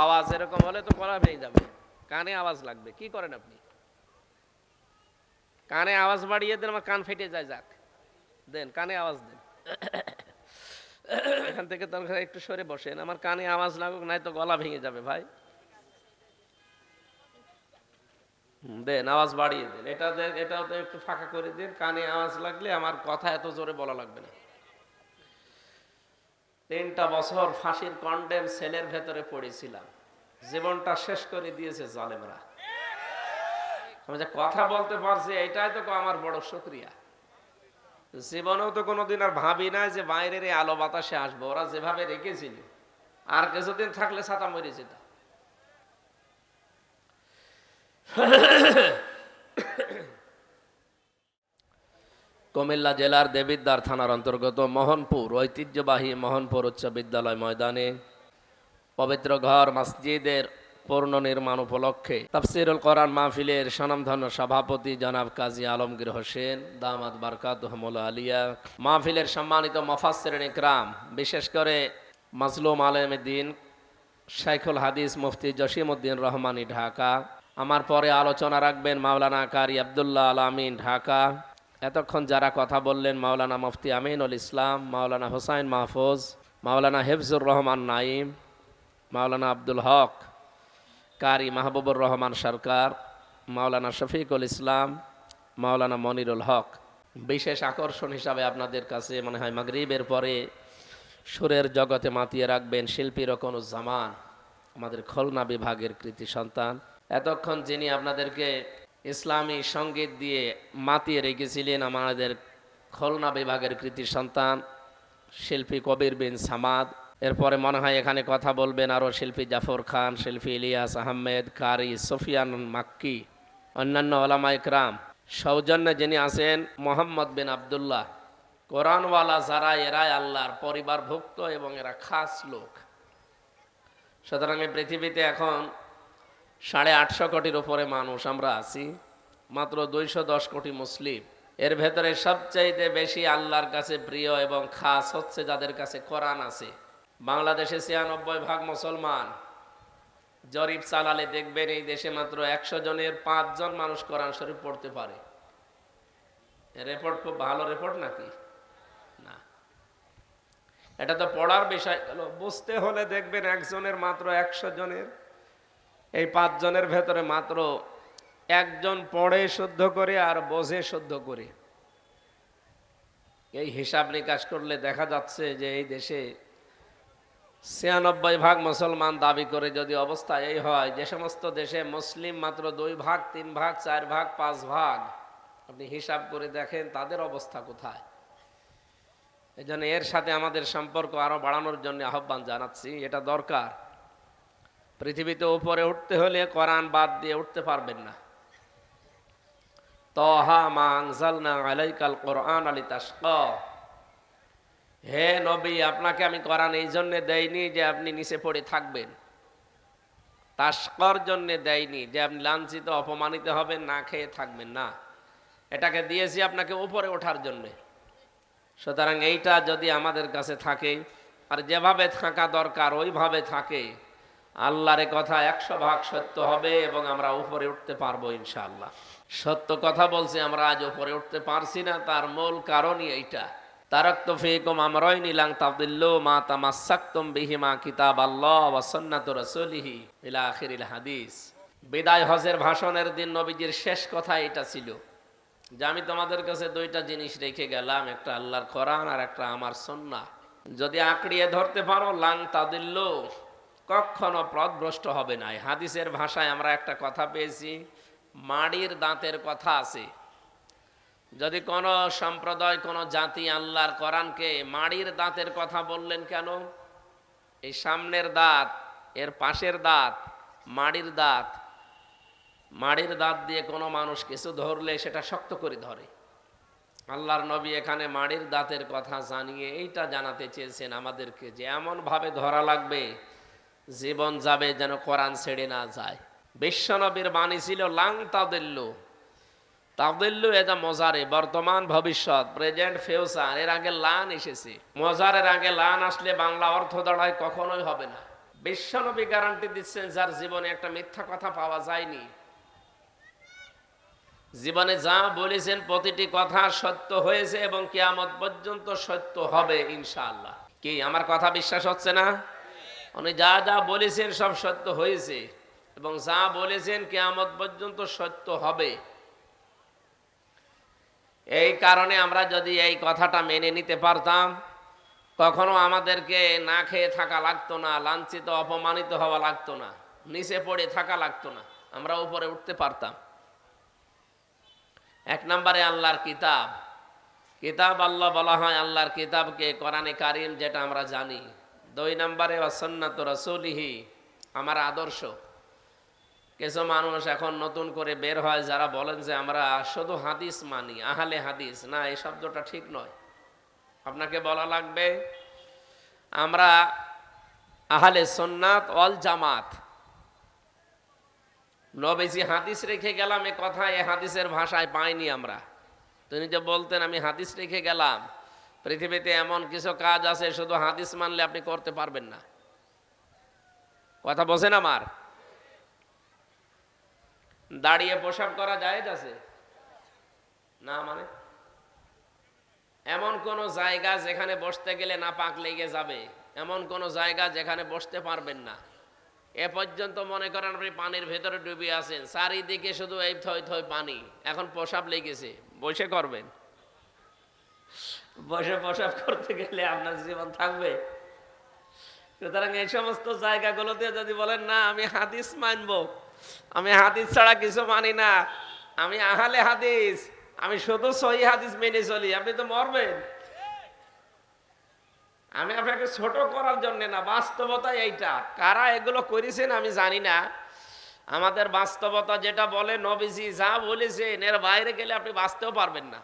আওয়াজ এরকম হলে তো গলা ভেঙে যাবে, কানে আওয়াজ লাগবে। কি করেন আপনি? কানে আওয়াজ বাড়িয়ে দেন, আমার কান ফেটে যায়। যাক, দেন কানে আওয়াজ দেন। এখান থেকে দরকার একটু সরে বসেন, আমার কানে আওয়াজ লাগুক, নাই তো গলা ভেঙে যাবে ভাই। দেন আওয়াজ বাড়িয়ে দেন, এটাও তো একটু ফাঁকা করে দিন, কানে আওয়াজ লাগলে আমার কথা এত জোরে বলা লাগবে না। 3টা বছর ফাঁসির কন্ডেম সেলের ভেতরে পড়েছিলাম, জীবনটা শেষ করে দিয়েছে জালেমরা। আমি যে কথা বলতে পারছি, এটাই তো আমার বড় শুকরিয়া। জীবনেও তো কোনোদিন আর ভাবি না যে বাইরের এই আলো বাতাসে আসবো। ওরা যেভাবে রেখেছিল, আর কিছুদিন থাকলে ছাতা মরে যেত। কুমিল্লা জেলার দেবিদ্বার থানার অন্তর্গত মোহনপুর ঐতিহ্যবাহী মোহনপুর উচ্চ বিদ্যালয় ময়দানে পবিত্র ঘর মসজিদের পুনর্নির্মাণ উপলক্ষে তাফসিরুল কোরআন মাহফিলের স্বনামধন্য সভাপতি জনাব কাজী আলমগীর হোসেন দামাত বারকাতুহুমুল আলিয়া, মাহফিলের সম্মানিত মুফাসসিরিন ইকরাম, বিশেষ করে মাজলুম আলেম দ্বীন শাইখুল হাদিস মুফতি জসিমউদ্দিন রহমানী ঢাকা, আমার পরে আলোচনা রাখবেন মাওলানা কারি আব্দুল্লাহ আল আমিন ঢাকা। এতক্ষণ যারা কথা বললেন, মাওলানা মুফতি আমিনুল ইসলাম, মাওলানা হুসাইন মাহফুজ, মাওলানা হিফজুর রহমান নাইম, মাওলানা আব্দুল হক কারি, মাহবুবুর রহমান সরকার, মাওলানা শফিকুল ইসলাম, মাওলানা মনিরুল হক। বিশেষ আকর্ষণ হিসাবে আপনাদের কাছে মনে হয় মাগরিবের পরে সুরের জগতে মাতিয়ে রাখবেন শিল্পী রকনুজ্জামান, আমাদের খুলনা বিভাগের কৃতি সন্তান। এতক্ষণ যিনি আপনাদেরকে ইসলামী সঙ্গীত দিয়ে মাতিয়ে রেখেছিলেন, আমাদের খুলনা বিভাগের কৃতি সন্তান শিল্পী কবির বিন সামাদ। এরপরে মনে হয় এখানে কথা বলবেন আরও শিল্পী জাফর খান, শিল্পী ইলিয়াস আহমেদ, কারি সুফিয়ান মাক্কি, অন্যান্য ওলামা ইকরাম। সৌজন্যে যিনি আছেন মোহাম্মদ বিন আবদুল্লাহ। কোরআনওয়ালা যারা, এরাই আল্লাহর পরিবারভুক্ত এবং এরা খাস লোক। সুতরাং এই পৃথিবীতে এখন 850 কোটির উপরে মানুষ আমরা আছি, মাত্র 210 কোটি মুসলিম। এর ভেতরে সবচাইতে বেশি আল্লাহর কাছে প্রিয় এবং খাস হচ্ছে যাদের কাছে কোরআন আছে। বাংলাদেশে 96% মুসলমান। জরিপ চালালে দেখবেন এই দেশে মাত্র 100 জনের 5 জন মানুষ কোরআন শরীফ পড়তে পারে। রিপোর্ট খুব ভালো রিপোর্ট নাকি? না, এটা তো পড়ার বিষয় গেল। বুঝতে হলে দেখবেন একজনের মাত্র 100 জনের, এই 5 জনের ভেতরে মাত্র 1 জন পড়ে শুদ্ধ করে আর বোঝে শুদ্ধ করে। এই হিসাব নিকাশ করলে দেখা যাচ্ছে যে এই দেশে 96% মুসলমান দাবি করে যদি অবস্থা এই হয়, যে সমস্ত দেশে মুসলিম মাত্র 2 ভাগ, 3 ভাগ, 4 ভাগ, 5 ভাগ, আপনি হিসাব করে দেখেন তাদের অবস্থা কোথায়। এই জন্য এর সাথে আমাদের সম্পর্ক আরো বাড়ানোর জন্য আহ্বান জানাচ্ছি। এটা দরকার। পৃথিবীতে উপরে উঠতে হলে কোরআন বাদ দিয়ে উঠতে পারবেন না। তাহা মা আনজালনা আলাইকাল কোরআন লিতাশকা, হে নবী, আপনাকে আমি কোরআন এই জন্য দেইনি যে আপনি নিচে পড়ে থাকবেন, তাশকার জন্য দেইনি যে আপনি লাঞ্ছিত অপমানিত হবেন, না খেয়ে থাকবেন, না, এটাকে দিয়েছি আপনাকে উপরে ওঠার জন্যে। সুতরাং এইটা যদি আমাদের কাছে থাকে আর যেভাবে থাকা দরকার ওইভাবে থাকে, আল্লাহর কথা 100 ভাগ সত্য হবে এবং আমরা উপরে উঠতে পারবো ইনশাআল্লাহ। সত্য কথা বলছি, আমরা আজ উপরে উঠতে পারছি না, তার মূল কারণই এইটা। তারাকতু ফীকুম আমরাইনি লান তাদিল্লু মা তামাসসাকতুম বিহিমা কিতাবাল্লাহ ওয়া সুন্নাতু রাসূলিহি ইলা আখিরিল হাদিস। বিদায় হজের ভাষণের দিন নবীজির শেষ কথা এটা ছিল যে আমি তোমাদের কাছে 2টা জিনিস রেখে গেলাম, একটা আল্লাহর কোরআন আর একটা আমার সুন্নাহ। যদি আঁকড়িয়ে ধরতে পারো লান তাদিল্লু, কখনো পথভ্রষ্ট হবে না। হাদিসের ভাষায় আমরা একটা কথা পেয়েছি, মাড়ির দাঁতের কথা আছে। যদি কোনো সম্প্রদায়, কোনো জাতি আল্লাহর কোরআনকে মাড়ির দাঁতের কথা বললেন কেন? এই সামনের দাঁত, এর পাশের দাঁত, মাড়ির দাঁত, মাড়ির দাঁত দিয়ে কোনো মানুষ কিছু ধরলে সেটা শক্ত করে ধরে। আল্লাহর নবী এখানে মাড়ির দাঁতের কথা জানিয়ে এইটা জানাতে চেয়েছেন আমাদেরকে যে এমনভাবে ধরা লাগবে জীবন যাবে যেন কোরআন ছেড়ে না যায়। বিশ্ব নবীর বাণী ছিল লাং তাদিল্লু। তাদিল্লু এটা মজারে, বর্তমান ভবিষ্যৎ, প্রেজেন্ট ফিউচার। এর আগে লান এসেছে, মজারের আগে লান আসলে বাংলা অর্থ দাঁড়ায় কখনোই হবে না। বিশ্বনবী গ্যারান্টি দিচ্ছেন, যার জীবনে একটা মিথ্যা কথা পাওয়া যায়নি, জীবনে যা বলেছেন প্রতিটি কথা সত্য হয়েছে এবং কিয়ামত পর্যন্ত সত্য হবে ইনশাআল্লাহ। কি আমার কথা বিশ্বাস হচ্ছে না? উনি যা যা বলেছেন সব সত্য হয়েছে এবং যা বলেছেন কিয়ামত পর্যন্ত সত্য হবে। এই কারণে আমরা যদি এই কথাটা মেনে নিতে পারতাম, কখনো আমাদেরকে না খেয়ে থাকা লাগতো না, লাঞ্ছিত অপমানিত হওয়া লাগতো না, নিচে পড়ে থাকা লাগতো না, আমরা উপরে উঠতে পারতাম। এক নম্বরে আল্লাহর কিতাব। কিতাব আল্লাহ বলা হয় আল্লাহর কিতাবকে, কোরআনে কারিম, যেটা আমরা জানি। 2 নম্বরে ওয়াসুন্নাতু রাসূলিহি, আমার আদর্শ। কিছু মানুষ এখন নতুন করে বের হয় যারা বলেন যে আমরা শুধু হাদিস মানি, আহলে হাদিস। না, এই শব্দটা ঠিক নয়। আপনাকে বলা লাগবে আমরা আহলে সুন্নাত ওয়াল জামাত। নবীজি হাদিস রেখে গেলাম, এ কথা এ হাদিসের ভাষায় পাইনি আমরা। তিনি যে বলতেন আমি হাদিস রেখে গেলাম, পৃথিবীতে এমন কিছু কাজ আছে শুধু হাদিস মানলে আপনি করতে পারবেন না। কথা বোঝেন আমার? দাঁড়িয়ে প্রসাব করা জায়েজ আছে না? মানে এমন কোন জায়গা যেখানে বসতে গেলে না পাক লেগে যাবে, এমন কোন জায়গা যেখানে বসতে পারবেন না। এ পর্যন্ত মনে করেন আপনি পানির ভেতরে ডুবে আছেন, চারিদিকে শুধু এই থই থই পানি, এখন প্রসাব লেগেছে, বসে করবেন? বসে প্রসাব করতে গেলে আপনার জীবন থাকবে? সুতরাং এই সমস্ত জায়গাগুলোতে যদি বলেন না আমি হাদিস মানবো, আমি হাদিস ছাড়া কিছু মানি না, আমি আহলে হাদিস, আমি শুধু সহি হাদিস মেনে চলি, আপনি তো মরবেন। আমি আপনাকে ছোট করার জন্য না, বাস্তবতা এইটা। কারা এগুলো করেছেন আমি জানি না। আমাদের বাস্তবতা যেটা বলে, নবীজি যা বলেছেন এর বাইরে গেলে আপনি বাঁচতেও পারবেন না।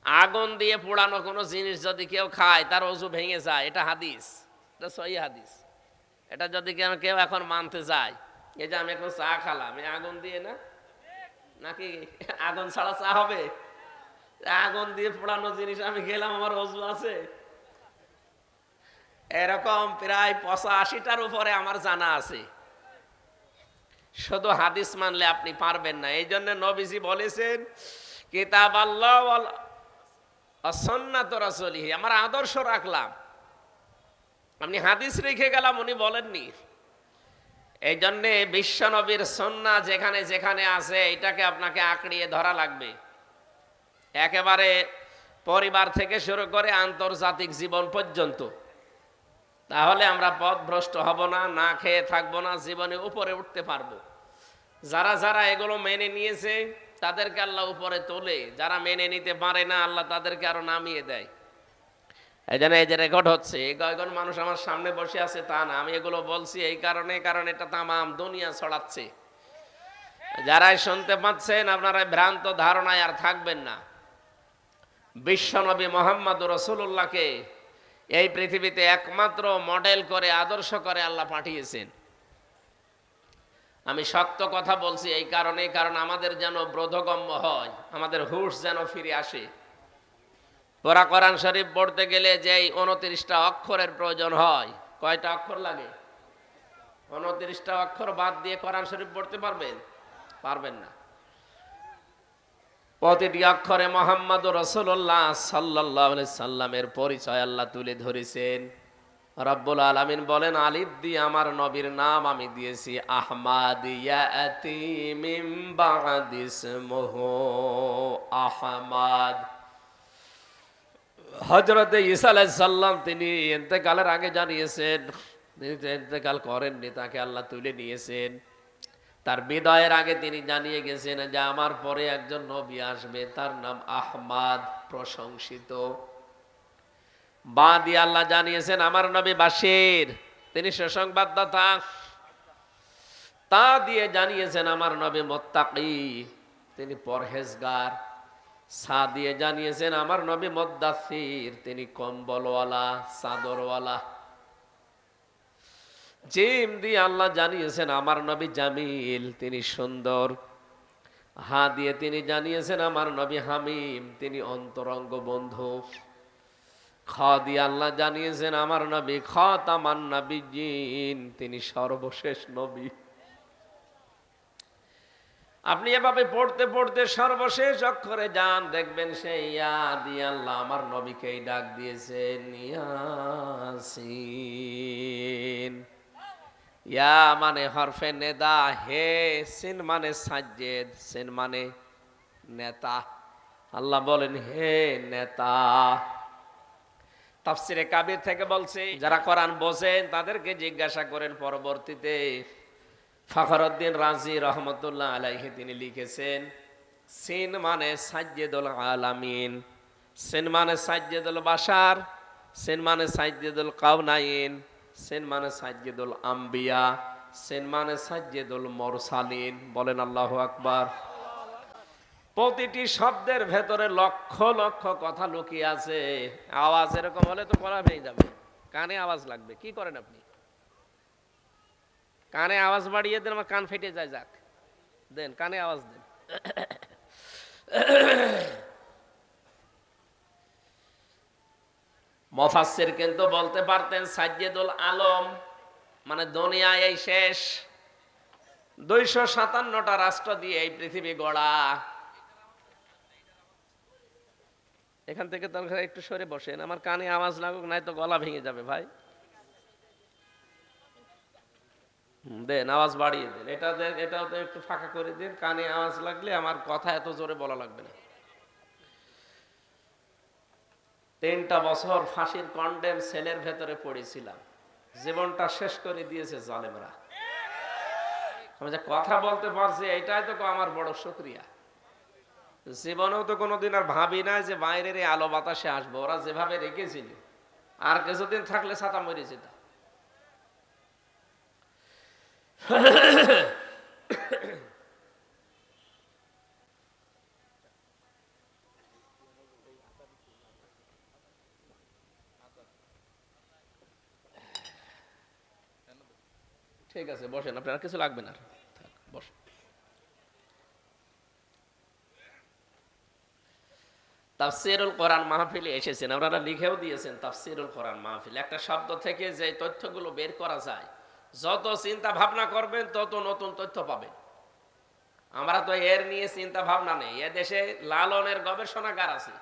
আগুন দিয়ে পোড়ানো কোনো জিনিস যদি কেউ খায় তার অজু ভেঙে যায়, এটা হাদিস, এটা সহি হাদিস। এটা যদি কেউ এখন মানতে যায়, এই যে আমি এখন চা খালাম, আমি আগুন দিয়ে না, নাকি আগুন ছাড়া চা হবে? আগুন দিয়ে পোড়ানো জিনিস আমি খেলাম, আমার অজু আছে? এরকম প্রায় 85টার উপরে আমার জানা আছে। শুধু হাদিস মানলে আপনি পারবেন না। এই জন্য নবীজি বলেছেন কিতাব আল্লাহ ওয়াল সুন্নাতু রাসূলিহি, আমার আদর্শ রাখলাম, আপনি হাদিস রেখে গেলাম উনি বলেননি। এই জন্যে বিশ্ব নবীর সুন্নাহ যেখানে যেখানে আছে এটাকে আপনাকে আঁকড়িয়ে ধরা লাগবে, একেবারে পরিবার থেকে শুরু করে আন্তর্জাতিক জীবন পর্যন্ত। তাহলে আমরা পথভ্রষ্ট হব না, না খেয়ে থাকবো না, জীবনে উপরে উঠতে পারবো। যারা যারা এগুলো মেনে নিয়েছে তাদেরকে আল্লাহ উপরে তোলে, যারা মেনে নিতে পারে না আল্লাহ তাদেরকে আরো নামিয়ে দেয়। এই জন্য এই যে রেকর্ড হচ্ছে, কয়েকজন মানুষ আমার সামনে বসে আছে তা না, আমি এগুলো বলছি এই কারণে, কারণ এটা তামাম দুনিয়া ছড়াচ্ছে। যারাই শুনতে পাচ্ছেন আপনারা ভ্রান্ত ধারণায় আর থাকবেন না। বিশ্বনবী মুহাম্মদুর রাসূলুল্লাহকে এই পৃথিবীতে একমাত্র মডেল করে, আদর্শ করে আল্লাহ পাঠিয়েছেন। আমি সত্য কথা বলছি এই কারণে, কারণ আমাদের যেন বোধগম্য হয়, আমাদের হুঁশ যেন ফিরে আসে। পুরা কোরআন শরীফ পড়তে গেলে যেই 29টা অক্ষরের প্রয়োজন হয়, কয়টা অক্ষর লাগে? 29টা অক্ষর বাদ দিয়ে কোরআন শরীফ পড়তে পারবেন? পারবেন না। প্রতিটি অক্ষরে মুহাম্মদুর রাসূলুল্লাহ সাল্লাল্লাহু আলাইহি সাল্লামের পরিচয় আল্লাহ তুলে ধরেছেন। রব্বুল আলামিন বলেন, আলিফ দিয়ে আমার নবীর নাম আমি দিয়েছি আহমাদ, ইয়াতি মিন বা'দি ইসমুহু আহমাদ। হযরত ঈসা আলাইহিস সালাম তিনি ইন্তেকালের আগে জানিয়েছেন, তিনি ইন্তেকাল করেননি, তাকে আল্লাহ তুলে নিয়েছেন। তার বিদায়ের আগে তিনি জানিয়ে গেছেন যে আমার পরে একজন নবী আসবে, তার নাম আহমাদ, প্রশংসিত। বা দিয়ে আল্লাহ জানিয়েছেন আমার নবী বাশির, তিনি সুসংবাদদাতা। তা দিয়ে জানিয়েছেন আমার নবী মুত্তাকি, তিনি পরহেজগার। সা দিয়ে জানিয়েছেন আমার নবী মুদ্দাসির, তিনি কম্বলওয়ালা, চাদরওয়ালা। জিম দিয়ে আল্লাহ জানিয়েছেন আমার নবী জামিল, তিনি সুন্দর। হা দিয়ে তিনি জানিয়েছেন আমার নবী হামিম, তিনি অন্তরঙ্গ বন্ধু। খ দিয়ে আল্লাহ জানিয়েছেন আমার নবী খাতামান নাবিয়্যিন, তিনি সর্বশেষ নবী। আপনি এভাবে পড়তে পড়তে সর্বশেষ অক্ষরে যান, দেখবেন সেই ইয়া দিয়ে আল্লাহ আমার নবীকেই ডাক দিয়েছেন ইয়াসিন। ইয়া মানে হরফে নেদা, হে, সিন মানে সাজ্জেদ, সিন মানে নেতা। আল্লাহ বলেন হে নেতা। তাফসিরে কাবির থেকে বলছে, যারা কোরআন বোঝেন তাদেরকে জিজ্ঞাসা করেন। পরবর্তীতে ফখরুদ্দিন রাজি রহমতুল্লাহ আলাইহি তিনি লিখেছেন, সিন মানে সাজ্জেদুল আলামিন, সিন মানে সাজ্জেদুল বাশার, সিন মানে সাজ্জেদুল কাউনাইন, সিন মানে সাজ্জেদুল আম্বিয়া, সিন মানে সাজ্জেদুল মুরসালিন। বলেন আল্লাহু আকবার। প্রতিটি শব্দের ভেতরে লক্ষ লক্ষ কথা লুকিয়ে আছে। আওয়াজ এরকম হলে তো পড়া ভেঙে যাবে, কানে আওয়াজ লাগবে। কি করেন আপনি? কানে আওয়াজ বাড়িয়ে দেন, আমার কান ফেটে যায়। যাক, দেন কানে আওয়াজ দেন। মুফাসসির কিন্তু বলতে পারতেন সাজ্জেদুল আলম মানে দুনিয়া এই শেষ। 257টা রাষ্ট্র দিয়ে এই পৃথিবী গড়া। এখান থেকে দরকার একটু সরে বসেন, আমার কানে আওয়াজ লাগুক, নাই তো গলা ভেঙে যাবে ভাই। দেন আওয়াজ বাড়িয়ে দেন, এটাও তো একটু ফাঁকা করে দিন। কানে আওয়াজ লাগলে আমার কথা এত জোরে বলা লাগবে না। 3টা বছর ফাঁসির কন্ডেম সেলের ভেতরে পড়েছিলাম, জীবনটা শেষ করে দিয়েছে জালেমরা। আমি যে কথা বলতে পারছি এটাই তো আমার বড় শুকরিয়া। জীবনেও তো কোনোদিন আর ভাবি না যে বাইরের এই আলো বাতাসে আসবো। ওরা যেভাবে রেখেছিল, আর কিছুদিন থাকলে ছাতা মরে যেত। ঠিক আছে বসেন, আপনার কিছু লাগবে না, বসেন। তাফসীরুল কোরআন মাহফিলে এসেছেন, আপনারা লিখেও দিয়েছেন তাফসীরুল কোরআন মাহফিল। একটা শব্দ থেকে যে তথ্যগুলো বের করা যায়, যত চিন্তা ভাবনা করবেন তত নতুন তথ্য পাবেন। আমরা তো এর নিয়ে চিন্তা ভাবনা নেই। এ দেশে লালনের গবেষণাগার আছে,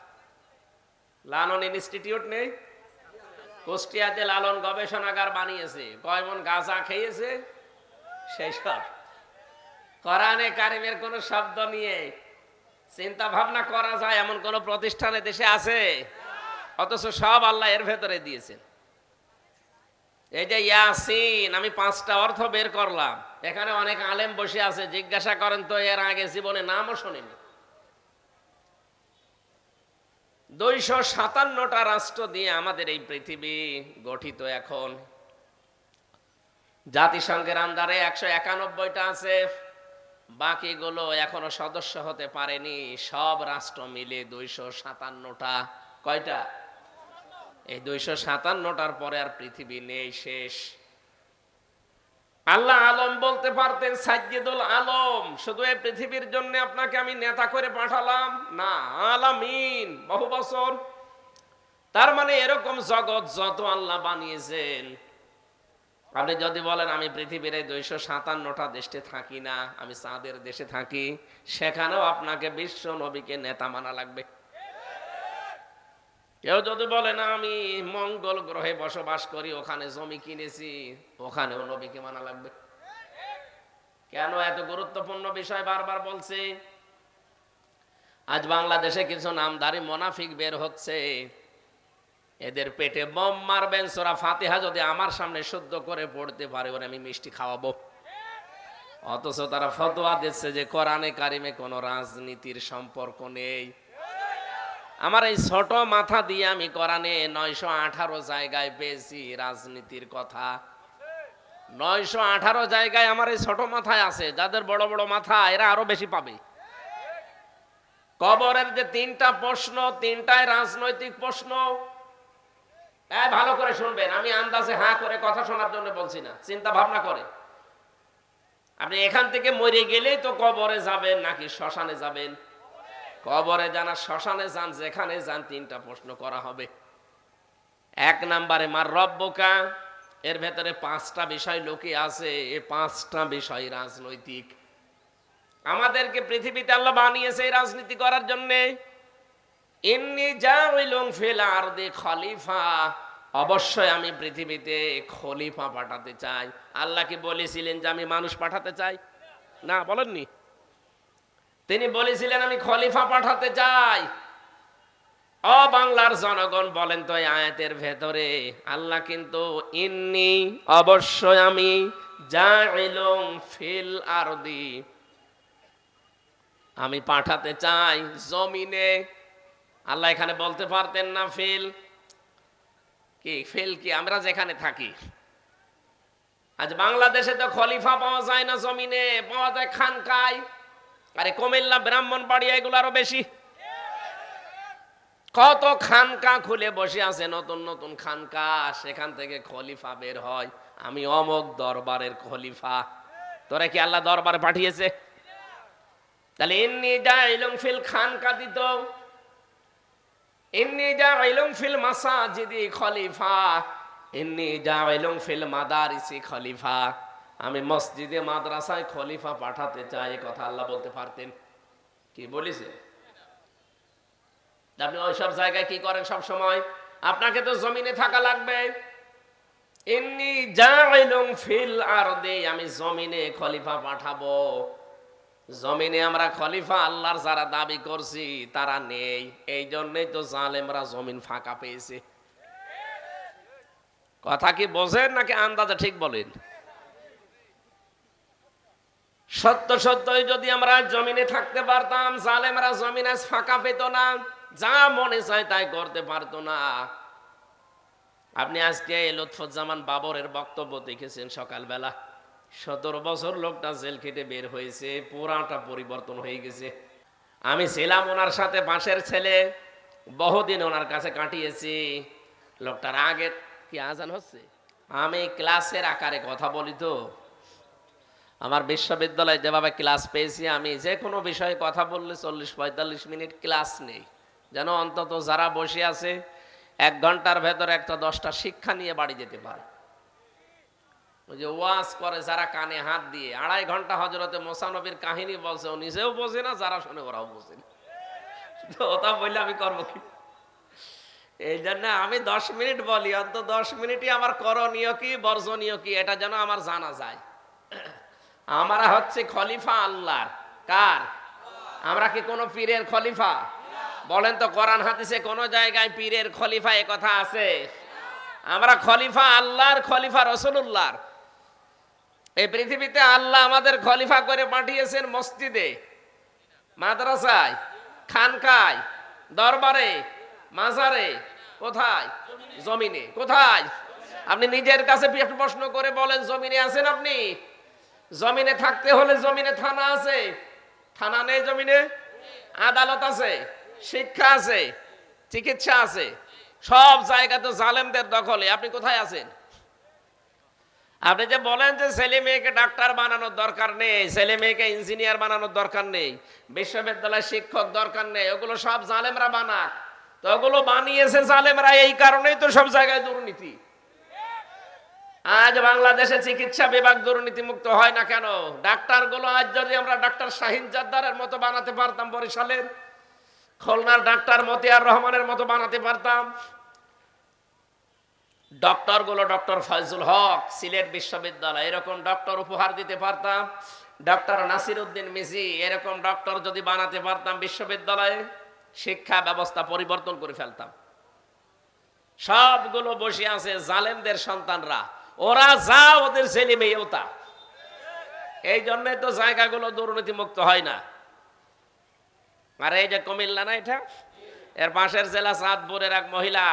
লালন ইনস্টিটিউট নেই? কুষ্টিয়াতে লালন গবেষণাগার বানিয়েছে। কয় মন গাঁজা খেয়েছে সেই সব। কোরআনে কারিমের কোন শব্দ নিয়ে চিন্তা ভাবনা করা যায় এমন কোন প্রতিষ্ঠানে দেশে আছে? অথচ সব আল্লাহ এর ভেতরে দিয়েছেন। এই যে ইয়াসিন, আমি 5টা অর্থ বের করলাম। এখানে অনেক আলেম বসে আছে, জিজ্ঞাসা করেন তো এর আগে জীবনে নামও শোনেনি। 257টা রাষ্ট্র দিয়ে আমাদের এই পৃথিবী গঠিত। এখন জাতিসংঘের আন্ডারে 191টা আছে, বাকিগুলো এখনো সদস্য হতে পারেনি। সব রাষ্ট্র মিলে 257টা। কয়টা? এই 257টার পরে আর পৃথিবী নেই, শেষ। আল্লাহ আলম বলতে পারতেন সাজ্জেদুল আলম, শুধু এই পৃথিবীর জন্য আপনাকে আমি নেতা করে পাঠালাম না, আলামিন, বহু বছর। তার মানে এরকম জগৎ যত আল্লাহ বানিয়েছেন, আপনি যদি বলেন আমি পৃথিবীর এই 257টা দেশে থাকি না, আমি চাঁদের দেশে থাকি, সেখানেও আপনাকে বিশ্ব নবীকে নেতা মানা লাগবে। কেউ যদি বলে না আমি মঙ্গল গ্রহে বসবাস করি, ওখানে জমি কিনেছি, ওখানেও নবীকে মানা লাগবে। কেন এত গুরুত্বপূর্ণ বিষয় বারবার বলছি? আজ বাংলাদেশে কিছু নামধারী মুনাফিক বের হচ্ছে, এদের পেটে বম মারবেন। সূরা ফাতিহা যদি আমার সামনে শুদ্ধ করে পড়তে পারে, ওরে আমি মিষ্টি খাওয়াবো। অথচ তারা ফতোয়া দিচ্ছে যে কোরআনে কারিমে কোনো রাজনীতির সম্পর্ক নেই। আমার এই ছোট মাথা দিয়ে আমি কোরআনে 918 জায়গায় পেয়েছি রাজনীতির কথা। 918 জায়গায় আমার এই ছোট মাথায় আছে। যাদের বড় বড় মাথা, এরা আরো বেশি পাবে। কবরের যে 3টা প্রশ্ন, 3টাই রাজনৈতিক প্রশ্ন। ভালো করে শুনবেন, আমি আন্দাজে হ্যাঁ করে কথা শোনার জন্য বলছি না, চিন্তা ভাবনা করে। আপনি এখান থেকে মরে গেলেই তো কবরে যাবেন নাকি শ্মশানে যাবেন? কবরে যান আর শ্মশানে যান, যেখানে যান 3টা প্রশ্ন করা হবে। এক নম্বরে মার রব্বুকা, এর ভেতরে 5টা বিষয় লুকিয়ে আছে। এই 5টা বিষয় রাজনৈতিক। আমাদেরকে পৃথিবীতে আল্লাহ বানিয়েছে এই রাজনীতি করার জন্যে। ইন্নী জাইলুন ফিল আরদি খলিফা, অবশ্যই আমি পৃথিবীতে খলিফা পাঠাতে চাই। আল্লাহ কি বলেছিলেন যে আমি মানুষ পাঠাতে চাই? না, বলেননি। তিনি বলেছিলেন আমি খলিফা পাঠাতে চাই। ও বাংলার জনগণ, বলেন তো এই আয়াতের ভেতরে আল্লাহ কিন্তু ইন্নী, অবশ্যই আমি, জাইলুন ফিল আরদি, আমি পাঠাতে চাই জমিনে। আল্লাহ এখানে বলতে পারতেন না ফিল কি? ফিল কি? আমরা যেখানে থাকি আজ বাংলাদেশে তো খলিফা পাওয়া যায় না জমিনে, পাওয়া যায় খানকায়। আরে কুমিল্লা, ব্রাহ্মণবাড়িয়া এগুলো আরো বেশি। কত খানকা খুলে বসে আছে, নতুন নতুন খানকা, সেখান থেকে খলিফা বের হয়। আমি অমক দরবারের খলিফা। তোরা কি আল্লাহ দরবারে পাঠিয়েছে? তাহলে ইন্নী জাইলুন ফিল খানকা দিত, ইন্নী জাইলুন ফিল মাসাজিদি খলিফা, ইন্নী জাইলুন ফিল মাদারিসি খলিফা, আমি মসজিদে মাদ্রাসায় খলিফা পাঠাতে চাই। এই কথা আল্লাহ বলতে পারতেন। কি বলেছে? আপনি ওইসব জায়গায় কি করেন সব সময়? আপনাকে তো জমিনে থাকা লাগবে। ইন্নী জাইলুন ফিল আরদি, আমি জমিনে খলিফা পাঠাবো। জমিনে আমরা খলিফা আল্লাহর যারা দাবি করছি তারা নেই, এই জন্যই তো জালেমরা জমিন ফাঁকা পেয়েছে। কথা কি বোঝেন নাকি আন্দাজে ঠিক বলেন? সত্য সত্যই যদি আমরা জমিনে থাকতে পারতাম, জালেমরা জমিনে ফাঁকা পেত না, যা মনে চায় তাই করতে পারতো না। আপনি আজকে লুৎফুজ্জামান বাবরের বক্তব্য দেখেছেন সকালবেলা। 17 বছর লোকটা জেল খেটে বের হয়েছে, পুরাটা পরিবর্তন হয়ে গেছে। আমি ছিলাম ওনার সাথে, পাশের ছেলে, বহুদিন ওনার কাছে কাটিয়েছি। লোকটার আগে কি আজান হচ্ছে, আমি ক্লাসের আকারে কথা বলি তো। আমার বিশ্ববিদ্যালয়ে যেভাবে ক্লাস পেয়েছি, আমি যে কোনো বিষয়ে কথা বললে 40-45 মিনিট ক্লাস নেই, যেন অন্তত যারা বসে আছে 1 ঘন্টার ভেতর একটা 10টা শিক্ষা নিয়ে বাড়ি যেতে পারে। ওই যে ওয়াজ করে যারা কানে হাত দিয়ে, 2.5 ঘন্টা হযরতে মুসা নবীর কাহিনী বলছে, ও নিজেও বোঝে না, যারা শুনে ওরাও বোঝে না। তো ওটা বললে আমি করবো কি? এই জন্য আমি 10 মিনিট বলি, অন্তত 10 মিনিটই আমার করণীয় কি বর্জনীয় কি এটা যেন আমার জানা যায়। আমরা হচ্ছে খলিফা আল্লাহর। কার? আমরা কি কোনো পীরের খলিফা? বলেন তো কোরআন হাদিসে কোন জায়গায় পীরের খলিফা এ কথা আছে? আমরা খলিফা আল্লাহর, খলিফা রাসূলুল্লাহর। এই পৃথিবীতে আল্লাহ আমাদের খলিফা করে পাঠিয়েছেন মসজিদে, মাদ্রাসায়, খানকায়, দরবারে, মাজারে। কোথায়? জমিনে। কোথায়? আপনি নিজের কাছে প্রশ্ন করে বলেন, জমিনে আছেন আপনি? জমিনে থাকতে হলে জমিনে থানা আছে, থানা নেই জমিনে? আদালত আছে, শিক্ষা আছে, চিকিৎসা আছে, সব জায়গা তো জালেমদের দখলে। আপনি কোথায় আছেন? আপনি যে বলেন যে ছেলে মেয়েকে ডাক্তার বানানোর দরকার নেই, ছেলে মেয়েকে ইঞ্জিনিয়ার বানানোর দরকার নেই, বিশ্ববিদ্যালয়ের শিক্ষক দরকার নেই, ওগুলো সব জালেমরা বানাক। তো ওগুলো বানিয়েছে জালেমরা, এই কারণেই তো সব জায়গায় দুর্নীতি। আজ বাংলাদেশে চিকিৎসা বিভাগ দুর্নীতি মুক্ত হয় না কেন? ডাক্তারগুলো আজ যদি আমরা ডাক্তার শাহিন জাদ্দারের মতো বানাতে পারতাম, বরিশালের, খুলনার ডাক্তার মতিয়ার রহমানের মতো বানাতে পারতাম, ডক্টরগুলো ডক্টর ফয়জুল হক সিলেট বিশ্ববিদ্যালয় এরকম ডক্টর উপহার দিতে পারতাম, ডক্টর নাসির উদ্দিন মিজি এরকম ডক্টর যদি বানাতে পারতাম বিশ্ববিদ্যালয়ে, শিক্ষা ব্যবস্থা পরিবর্তন করে ফেলতাম। সবগুলো বসে আছে জালেমদের সন্তানরা, ওরা যা ওদের ছেলে মেয়েও তা। এই জন্য তো জায়গাগুলো দুর্নীতি মুক্ত হয় না। আর এই যে কুমিল্লা না, এটা এর পাশের জেলা চাঁদপুরের এক মহিলা,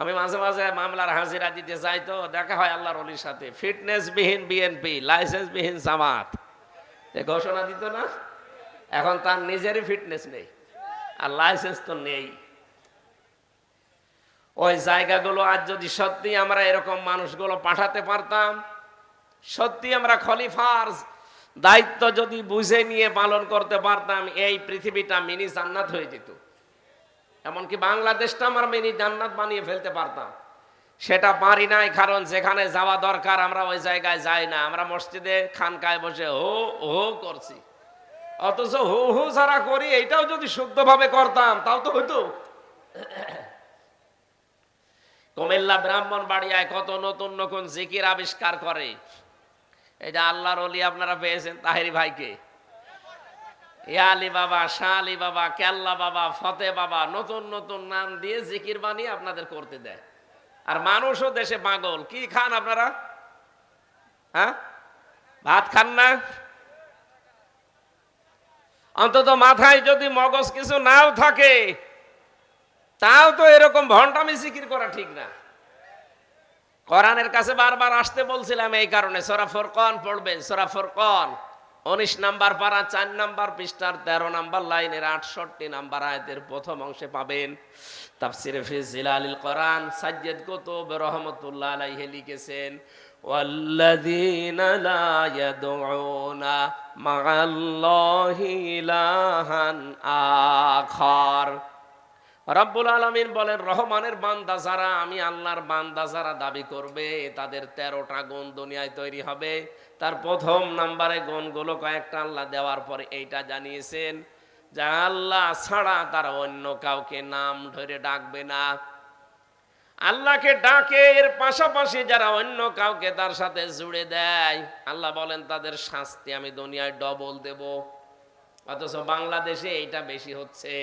আমি মাঝে মাঝে মামলার হাজিরা দিতে যাই, তো দেখা হয় আল্লাহর ওলির সাথে, ফিটনেস বিহীন বিএনপি, লাইসেন্স বিহীন জামাত, ঘোষণা দিত না। এখন তার নিজেরই ফিটনেস নেই আর লাইসেন্স তো নেই। ওই জায়গাগুলো আজ যদি সত্যি আমরা এরকম মানুষগুলো পাঠাতে পারতাম, সত্যি আমরা খলিফার দায়িত্ব যদি বুঝে নিয়ে পালন করতে পারতাম, এই পৃথিবীটা মিনি জান্নাত হয়ে যেত। এমনকি বাংলাদেশটা আমরা মিনি জান্নাত বানিয়ে ফেলতে পারতাম, সেটা পারি নাই। কারণ যেখানে যাওয়া দরকার আমরা ওই জায়গায় যাই না। আমরা মসজিদে খানকায় বসে হো হো করছি, অথচ হু হু যারা করি এইটাও যদি শুদ্ধভাবে করতাম তাও তো হইতো। কুমিল্লা ব্রাহ্মণবাড়িয়ায় কত নতুন নতুন জিকির আবিষ্কার করে। এই যে আল্লাহর ওলি আপনারা পেয়েছেন তাহেরি ভাইকে, ইয়ালি বাবা, শাহ আলী বাবা, কেল্লা বাবা, ফতে বাবা, নতুন নতুন নাম দিয়ে জিকির বানিয়ে আপনাদের করতে দেয়। আর মানুষও দেশে পাগল। কি খান আপনারা? হ্যাঁ, ভাত খান না? অন্তত মাথায় যদি মগজ কিছু নাও থাকে তাও তো এরকম ভণ্ডামি জিকির করা ঠিক না। কোরআনের কাছে বারবার আসতে বলছিলাম এই কারণে। সূরা ফুরকান পড়বেন, সূরা ফুরকান 19 নাম্বার পারা 4 নাম্বার পৃষ্ঠার 13 নাম্বার লাইনের 68 নাম্বার আয়াতের প্রথম অংশে পাবেন। তাফসিরে ফি জিলালিল কোরআন সাজ্জাদ কুতুব রাহমাতুল্লাহ আলাইহি লিখেছেন, ওয়াল্লাযীনা লা ইয়াদউনা মা'আল্লাহি ইলাহান আখার। রব্বুল আলামিন বলেন, রহমানের বান্দা যারা, আমি আল্লাহর বান্দা যারা দাবি করবে তাদের 13টা গুণ দুনিয়ায় তৈরি হবে। তার প্রথম নাম্বারে গুণগুলো কয়েকটা আল্লাহ দেওয়ার পরে এইটা জানিয়েছেন যে আল্লাহ ছাড়া তারা অন্য কাউকে নাম ধরে ডাকবে না। আল্লাহকে ডাকে, এর পাশাপাশি যারা অন্য কাউকে তার সাথে জুড়ে দেয়, আল্লাহ বলেন তাদের শাস্তি আমি দুনিয়ায় ডবল দেব। অথচ বাংলাদেশে এইটা বেশি হচ্ছে।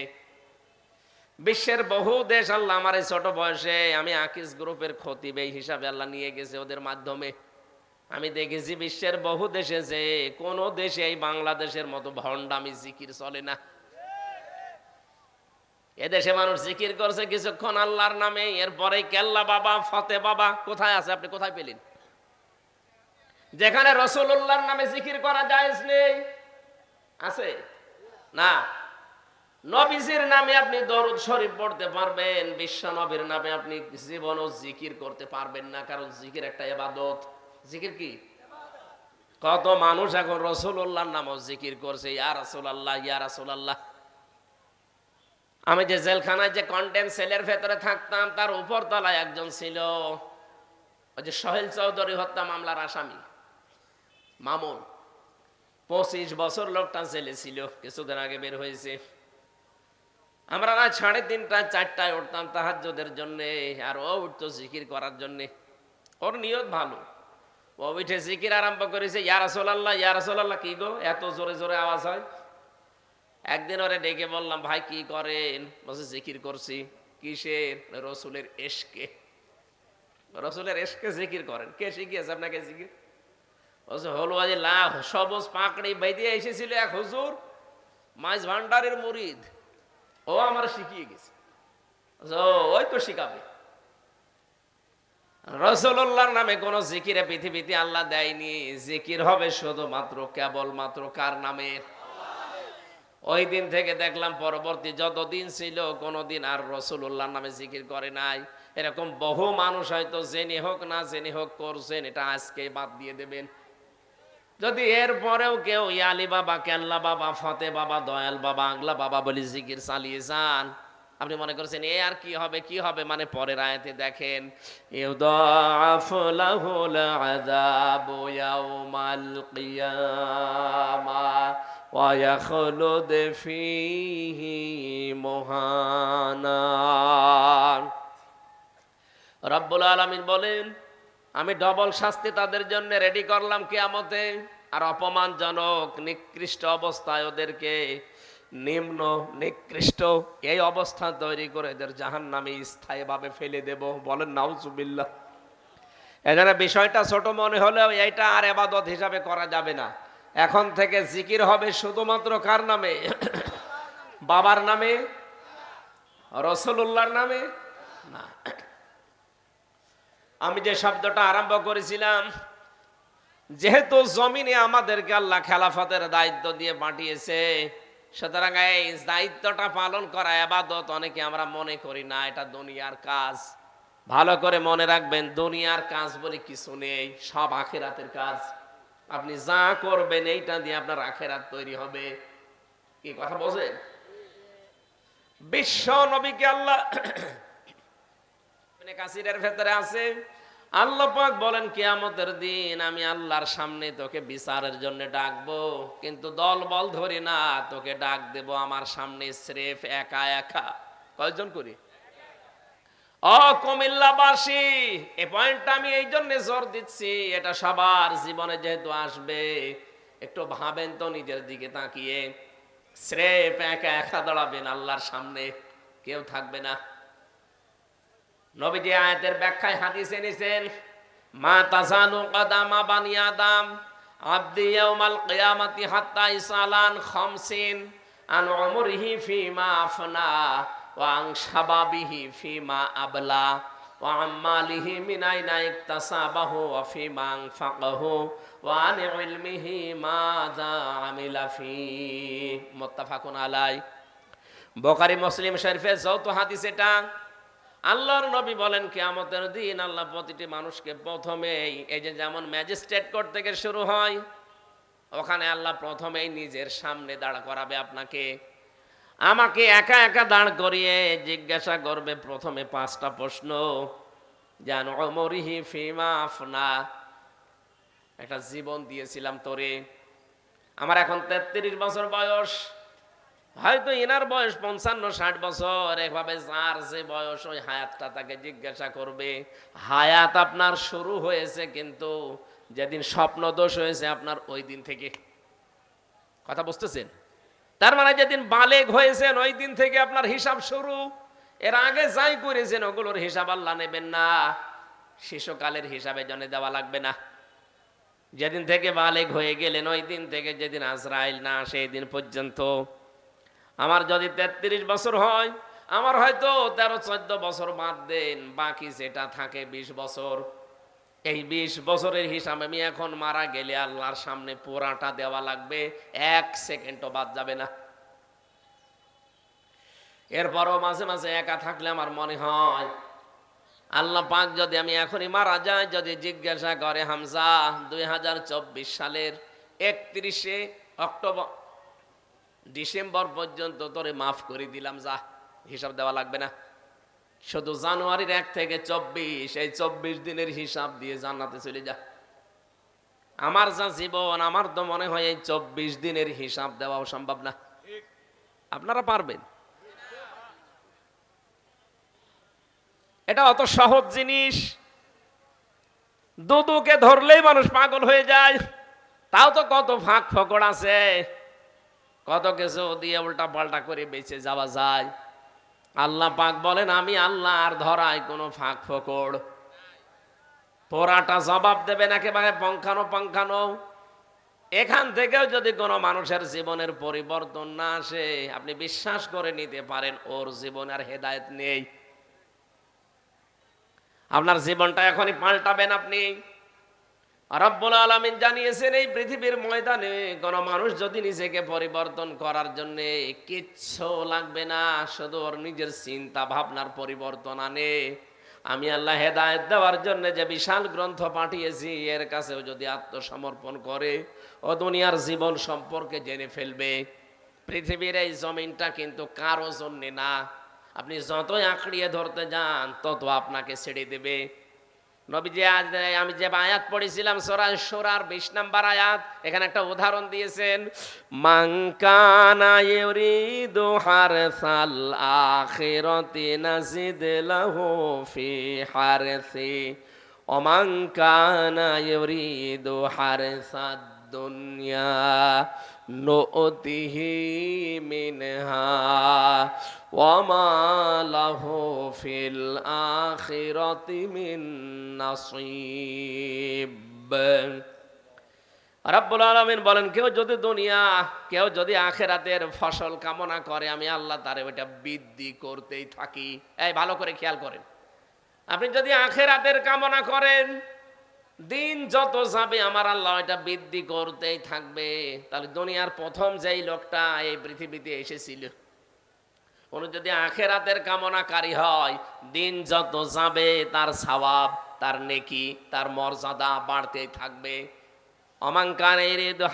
বিশ্বের বহু দেশ, আল্লাহ আমার এই ছোট বয়সে, আমি আকিস গ্রুপের খতিব এই হিসাবে আল্লাহ নিয়ে গেছে ওদের মাধ্যমে, আমি দেখেছি বিশ্বের বহু দেশে যে কোনো দেশে এই বাংলাদেশের মতো ভণ্ডামি জিকির চলে না। এদেশে মানুষ জিকির করছে কিছুক্ষণ আল্লাহর নামে, এরপরে কেল্লা বাবা, ফতে বাবা কোথায় আছে? আপনি কোথায় পেলেন? যেখানে রাসূলুল্লাহর নামে জিকির করা জায়েজ নেই, আছে না? নবীজির নামে আপনি দরুদ শরীফ পড়তে পারবেন, বিশ্ব নবীর নামে আপনি জীবনও জিকির করতে পারবেন না, কারণ জিকির একটা ইবাদত। জিকির কি? কত মানুষ এখন রাসূলুল্লাহর নামও জিকির করছে, ইয়া রাসূলুল্লাহ, ইয়া রাসূলুল্লাহ। আমি যে জেলখানায় যে কন্টেম সেলের ভেতরে থাকতাম তার উপর তলায় একজন ছিল, ওই যে সোহেল চৌধুরী হত্যা মামলার আসামি মামুন। 25 বছর লোকটা জেলে ছিল, কিছুদিন আগে বের হয়েছে। আমরা রাত 3:30 4টায় উঠতাম তাহাজ্জুদের জন্য, আর ও উঠতো জিকির করার জন্য। ওর নিয়ত ভালো, ও উঠে জিকির আরম্ভ করেছে, ইয়া রাসূলুল্লাহ, ইয়া রাসূলুল্লাহ। কি গো এত জোরে জোরে আওয়াজ হয়? একদিন ওরে ডেকে বললাম, ভাই কি করেন? বলছে জিকির করছি। কিসের? রসুলের এশকে। রসুলের এশকে জিকির করেন? কে শিখিয়েছে আপনাকে জিকির? বলছে হলুয়াজি লাভ সবুজ পাকড়ি বেঁধে এসেছিল এক হুজুর, মাইজ ভান্ডারের মুরিদ, ও আমার শিখিয়ে গেছে। ওই তো শিখাবে। রাসূলুল্লাহর নামে কোন জিকিরে পৃথিবীতে আল্লাহ দেয়নি। জিকির হবে শুধুমাত্র কেবলমাত্র কার নামে? ওই দিন থেকে দেখলাম পরবর্তী যতদিন ছিল কোনোদিন আর রাসূলুল্লাহর নামে জিকির করে নাই। এরকম বহু মানুষ হয়তো জেনে হোক না জেনে হোক করছেন, এটা আজকে বাদ দিয়ে দেবেন। যদি এর পরেও কেউ ইয়ালি বাবা, কেল্লা বাবা, ফতে বাবা, দয়াল বাবা, আগলা বাবা বলি জিকির চালিয়ে যান, আপনি মনে করছেন এ আর কি হবে? কি হবে মানে পরের আয়াতে দেখেন, ইউদাফু লাহুল আযাবু ইয়াউমাল কিয়ামা ওয়া ইয়াখলুদ ফীহি মুহানা। রব্বুল আলামিন বলেন, আমি ডবল শাস্তি তাদের জন্য রেডি করলাম কিয়ামতে, আর অপমানজনক নিকৃষ্ট অবস্থায় ওদেরকে, নিম্ন নিকৃষ্ট এই অবস্থা তৈরি করে এদের জাহান্নামে স্থায়ীভাবে ফেলে দেব। বলেন নাউজুবিল্লাহ। এখানে বিষয়টা ছোট মনে হলেও এইটা আর ইবাদত হিসাবে করা যাবে না। এখন থেকে জিকির হবে শুধুমাত্র কার নামে? বাবার নামে, রাসূলুল্লাহর নামে না। আমি যে শব্দটা আরম্ভ করেছিলাম, যেহেতু জমিনে আমাদেরকে আল্লাহ খেলাফতের দায়িত্ব দিয়ে পাঠিয়েছে, সুতরাং এই দায়িত্বটা পালন করা ইবাদত অনেকে আমরা মনে করি না, এটা দুনিয়ার কাজ। ভালো করে মনে রাখবেন, দুনিয়ার কাজ বলে কিছু নেই, সব আখিরাতের কাজ। আপনি যা করবেন এইটা দিয়ে আপনার আখিরাত তৈরি হবে। কি কথা বোঝেন? বিশ্ব নবীকে আল্লাহ কাসিরের ভেতরে আছে, আল্লাহ পাক বলেন কিয়ামতের দিন আমি আল্লাহর সামনে তোকে বিচারের জন্য ডাকবো, কিন্তু দল বল ধরি না, তোকে ডাক দেব আমার সামনে স্রেফ একা একা। কয়জন করি? কুমিল্লাবাসী, এই পয়েন্টটা আমি এই জন্য জোর দিচ্ছি, এটা সবার জীবনে যেহেতু আসবে, একটু ভাবেন তো নিজের দিকে তাকিয়ে। স্রেফ একা একা দাঁড়াবেন আল্লাহর সামনে, কেউ থাকবে না। নবীজি আয়াতের ব্যাখ্যায় হাদিসে এনেছেন, মা তাজালু কাদামা বানি আদম আবদি ইয়াউমাল কিয়ামাতি হাত্তা ইসালান খামসিন আন উমরিহি ফিমা আফনা ওয়া আন শাবাবিহি ফিমা আবলা ওয়া আম্মালিহি মিন আইনা ইকতাসাবাহু ওয়া ফিমা আনফাকাহু ওয়া আন ইলমিহি মাযা আমিলা ফি। মুত্তাফাকুন আলাই। বুখারী মুসলিম শরীফে যৌথ হাদিস এটা। আল্লাহর নবী বলেন কিয়ামতের দিন আল্লাহ প্রতিটি মানুষকে প্রথমেই, এই যে যেমন ম্যাজিস্ট্রেট কোর্ট থেকে শুরু হয়, ওখানে আল্লাহ প্রথমেই নিজের সামনে দাঁড় করাবে আপনাকে, আমাকে একা একা দাঁড় করিয়ে জিজ্ঞাসা করবে প্রথমে 5টা প্রশ্ন। জান উমরিহি ফিমা আফনা, একটা জীবন দিয়েছিলাম তোরে, আমার এখন 33 বছর বয়স, হয়তো এনার বয়স 55-60 বছর, এভাবে যার যে বয়স ওই হায়াতটা তাকে জিজ্ঞাসা করবে। হায়াত আপনার শুরু হয়েছে কিন্তু যেদিন স্বপ্ন দোষ হয়েছে আপনার ওই দিন থেকে। কথা বুঝতেছেন? তার মানে যেদিন বালেগ হয়েছেন ওই দিন থেকে আপনার হিসাব শুরু। এর আগে যাই করেছেন ওগুলোর হিসাব আল্লাহ নেবেন না, শিশুকালের হিসাবে জন্য দেওয়া লাগবে না। যেদিন থেকে বালেগ হয়ে গেলেন ওই দিন থেকে যেদিন আজরাইল না আসে এই দিন পর্যন্ত, আমার যদি 33 বছর হয়, আমার হয়তো 13-14 বছর বাদ দেন, বাকি যেটা থাকে 20 বছর, এই 20 বছরের হিসাব আমি এখন মারা গেলে আল্লাহর সামনে পুরাটা দেওয়া লাগবে, 1 সেকেন্ডও বাদ যাবে না। এরপরও মাঝে মাঝে একা থাকলে আমার মনে হয় আল্লাহ পাক যদি আমি এখনই মারা যাই, যদি জিজ্ঞাসা করে হামজা 2024 সালের 31শে অক্টোবর ডিসেম্বর পর্যন্ত তোরে মাফ করে দিলাম, যা, হিসাব দেওয়া লাগবে না, শুধু জানুয়ারির 1 থেকে 24 এই 24 দিনের হিসাব দিয়ে জান্নাতে চলে যা। আমার যা জীবন, আমার তো মনে হয় এই 24 দিনের হিসাব দেওয়াও সম্ভব না। আপনারা পারবেন? এটা অত সহজ জিনিস, দুদুকে ধরলেই মানুষ পাগল হয়ে যায়, তাও তো কত ফাঁক ফকড় আছে, কত কিছু দিয়ে উল্টা পাল্টা করে বেঁচে যাওয়া যায়। আল্লাহ পাক বলেন আমি আল্লাহ আর ধরায় কোনো ফাঁক ফকড়, পোড়াটা জবাব দেবেন একেবারে পঙ্খানো পঙ্খানো। এখান থেকেও যদি কোনো মানুষের জীবনের পরিবর্তন না আসে, আপনি বিশ্বাস করে নিতে পারেন ওর জীবন আর হেদায়েত নেই। আপনার জীবনটা এখনই পাল্টাবেন আপনি। রব্বুল আলামিন জানিয়েছেন এই পৃথিবীর ময়দানে কোন মানুষ যদি নিজেকে পরিবর্তন করার জন্য কিচ্ছু লাগবে না, শুধু ওর নিজের চিন্তা ভাবনার পরিবর্তন আনে, আমি আল্লাহ হেদায়েত দেওয়ার জন্য যে বিশাল গ্রন্থ পাঠিয়েছি এর কাছেও যদি আত্মসমর্পণ করে, ও দুনিয়ার জীবন সম্পর্কে জেনে ফেলবে। পৃথিবীর এই জমিনটা কিন্তু কারো জন্য না, আপনি যতই আঁকড়িয়ে ধরতে যান তত আপনাকে ছেড়ে দেবে। নবীজি আমি যে আয়াত পড়েছিলাম সূরা শুরার 20 নম্বর আয়াত, এখানে একটা উদাহরণ দিয়েছেন, মান কানা ইউরিদু হারসাল আখিরাতি নাজিদ লাহু ফি হারসি ওয়া মান কানা ইউরিদু হারসাদ দুনিয়া নুতিহি মিনহা ওয়া মা লাহু ফিল আখিরাতি মিন নাসিব। রব্বুল আলামিন বলেন কেউ যদি দুনিয়া, কেউ যদি আখিরাতের ফসল কামনা করে, আমি আল্লাহ তারে ওইটা বৃদ্ধি করতেই থাকি। এই ভালো করে খেয়াল করেন, আপনি যদি আখিরাতের কামনা করেন, দিন যত যাবে আমার আল্লাহ এটা বৃদ্ধি করতেই থাকবে। তাহলে দুনিয়ার প্রথম যেই লোকটা এই পৃথিবীতে এসেছিল, উনি যদি আখিরাতের কামনাকারী হয়, দিন যত যাবে তার সওয়াব, তার নেকি, তার মর্যাদা বাড়তেই থাকবে। অমাঙ্কান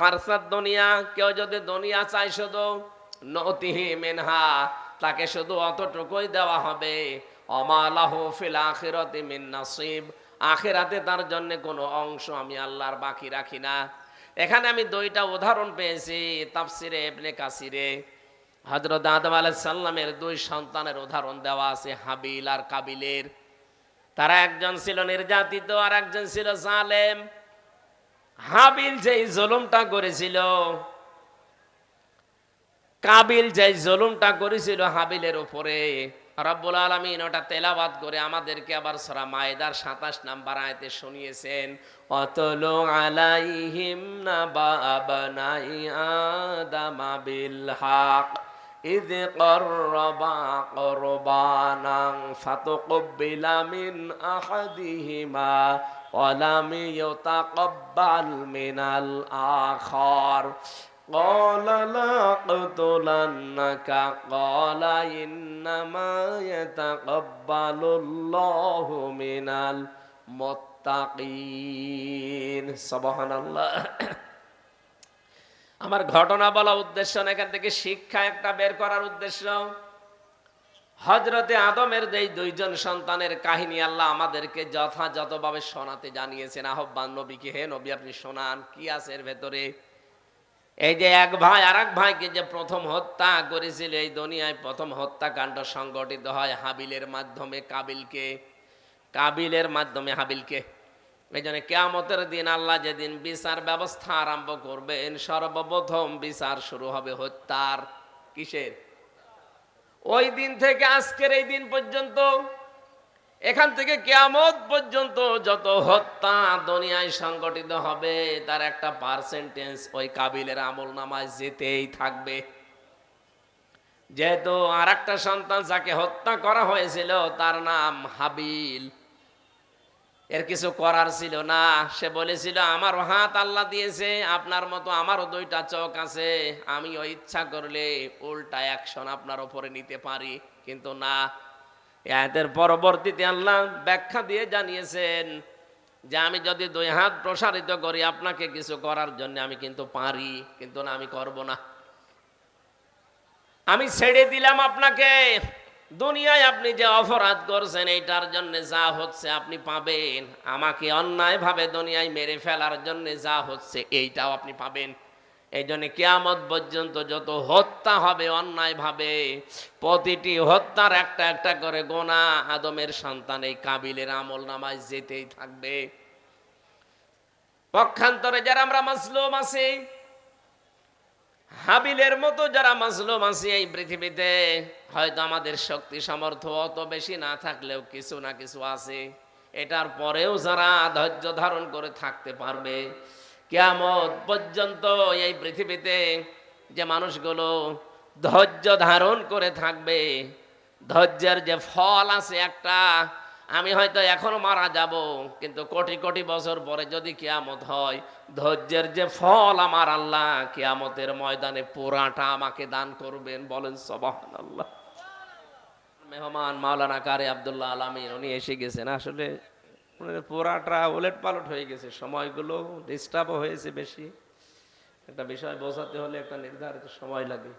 হারসাদ দুনিয়া, কেউ যদি দুনিয়া চায় শুধু, নতিহি মিনহা, তাকে শুধু অতটুকুই দেওয়া হবে। ওমা লাহু ফিল আখিরাতি মিন নাসিব, আখিরাতে তার জন্য কোনো অংশ আমি আল্লাহর বাকি রাখি না। এখানে আমি দুইটা উদাহরণ পেয়েছি তাফসিরে ইবনে কাসিরে। হযরত আদম আলাইহিস সালামের দুই সন্তানের উদাহরণ দেওয়া আছে, হাবিল আর কাবিলের। তারা একজন ছিল নির্যাতিত আর একজন ছিল জালেম। হাবিল যেই জুলুমটা করেছিল, কাবিল যেই জুলুমটা করেছিল হাবিলের উপরে, রব্বুল আলামিন ওটা তেলাওয়াত করে আমাদেরকে আবার সূরা মায়েদার 27 নম্বর আয়াতে শুনিয়েছেন, অতলু আলাইহিম নাবা আবনাই আদামা বিল হক ইদ করবা কুরবানান ফাতুকবিলা মিন আহাদিহিমা ওয়ালাম ইউতাকাব্বাল মিনাল আখার قال لأقتلنك قال إنما يتقبل الله من المتقين سبحان الله। আমার ঘটনা বলা উদ্দেশ্য না, এখান থেকে শিক্ষা একটা বের করার উদ্দেশ্য। হযরতে আদমের এই দুইজন সন্তানের কাহিনী আল্লাহ আমাদেরকে যথাযথভাবে শোনাতে জানিয়েছেন। আহ্বান নবীকে, হে নবী আপনি শোনান কি আছে এর ভেতরে। এই যে এক ভাই আর এক ভাইকে যে প্রথম হত্যা করেছিল, এই দুনিয়ায় প্রথম হত্যাকাণ্ড সংগঠিত হয় হাবিলের মাধ্যমে কাবিলের মাধ্যমে হাবিলকে। এই জন্য কিয়ামতের দিন আল্লাহ যেদিন বিচার ব্যবস্থা আরম্ভ করবেন, সর্বপ্রথম বিচার শুরু হবে হত্যার। কিসের? ওই দিন থেকে আজকের এই দিন পর্যন্ত, এখান থেকে কিয়ামত পর্যন্ত যত হত্যা দুনিয়ায় সংগঠিত হবে তার একটা পার্সেন্টেজ ওই কাবিলের আমলনামায় যেতেই থাকবে। যেহেতু আর একটা সন্তান যাকে হত্যা করা হয়েছিল তার নাম হাবিল, এর কিছু করার ছিল না। সে বলেছিল আমারও হাত আল্লাহ দিয়েছে, আপনার মতো আমারও দুইটা চোখ আছে, আমিও ইচ্ছা করলে উল্টা অ্যাকশন আপনার উপরে নিতে পারি। কিন্তু না, এর পরবর্তীতে আল্লাহ ব্যাখ্যা দিয়ে জানিয়েছেন যে আমি যদি দুই হাত প্রসারিত করি আপনাকে কিছু করার জন্য আমি কিন্তু পারি, কিন্তু না আমি করব না। আমি ছেড়ে দিলাম আপনাকে, দুনিয়ায় আপনি যে অপরাধ করছেন এইটার জন্য যা হচ্ছে আপনি পাবেন, আমাকে অন্যায়ভাবে দুনিয়ায় মেরে ফেলার জন্য যা হচ্ছে এইটাও আপনি পাবেন। এই জন্য কিয়ামত পর্যন্ত যত হত্যা হবে অন্যায়ভাবে, প্রতিটি হত্যার একটা একটা করে গোনা আদমের সন্তান এই কাবিলের আমলনামায় যেতেই থাকবে। পক্ষান্তরে যারা আমরা মাজলুম আছি, হাবিলের মতো যারা মাজলুম আছি এই পৃথিবীতে, হয়তো আমাদের শক্তি সামর্থ্য অত বেশি না থাকলেও কিছু না কিছু আছে, এটার পরেও যারা ধৈর্য ধারণ করে থাকতে পারবে, কিয়ামত পর্যন্ত এই পৃথিবীতে যে মানুষগুলো ধৈর্য ধারণ করে থাকবে, ধৈর্যের যে ফল আছে একটা, আমি হয়তো এখনো মারা যাব কিন্তু কোটি কোটি বছর পরে যদি কিয়ামত হয়, ধৈর্যের যে ফল আমার আল্লাহ কিয়ামতের ময়দানে পুরাটা আমাকে দান করবেন। বলেন সুবহানাল্লাহ। মেহমান মাওলানা কারি আব্দুল্লাহ আলামিন উনি এসে গেছেন। আসলে পুরাটা উলট পালট হয়ে গেছে, সময়গুলো ডিস্টার্বও হয়েছে বেশি। একটা বিষয় বোঝাতে হলে একটা নির্ধারিত সময় লাগে।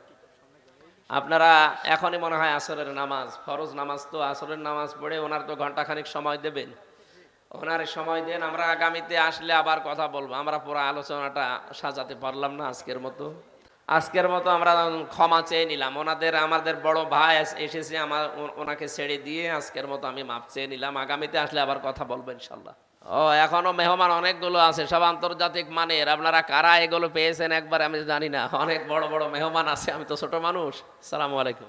আপনারা এখনই মনে হয় আসরের নামাজ, ফরজ নামাজ, তো আসরের নামাজ পড়ে ওনার তো ঘন্টাখানিক সময় দেবেন, ওনার সময় দেন। আমরা আগামীতে আসলে আবার কথা বলবো। আমরা পুরো আলোচনাটা সাজাতে পারলাম না আজকের মতো আমরা ক্ষমা চেয়ে নিলাম। আমাদের বড় ভাই এসেছে, ওনাকে ছেড়ে দিয়ে আজকের মতো আমি মাপ চেয়ে নিলাম। আগামীতে আসলে আবার কথা বলবো ইনশাল্লাহ। ও এখনো মেহমান অনেকগুলো আছে, সব আন্তর্জাতিক মানের। আপনারা কারা এগুলো পেয়েছেন একবার আমি জানি না, অনেক বড় বড় মেহমান আছে, আমি তো ছোট মানুষ। আসসালামু আলাইকুম।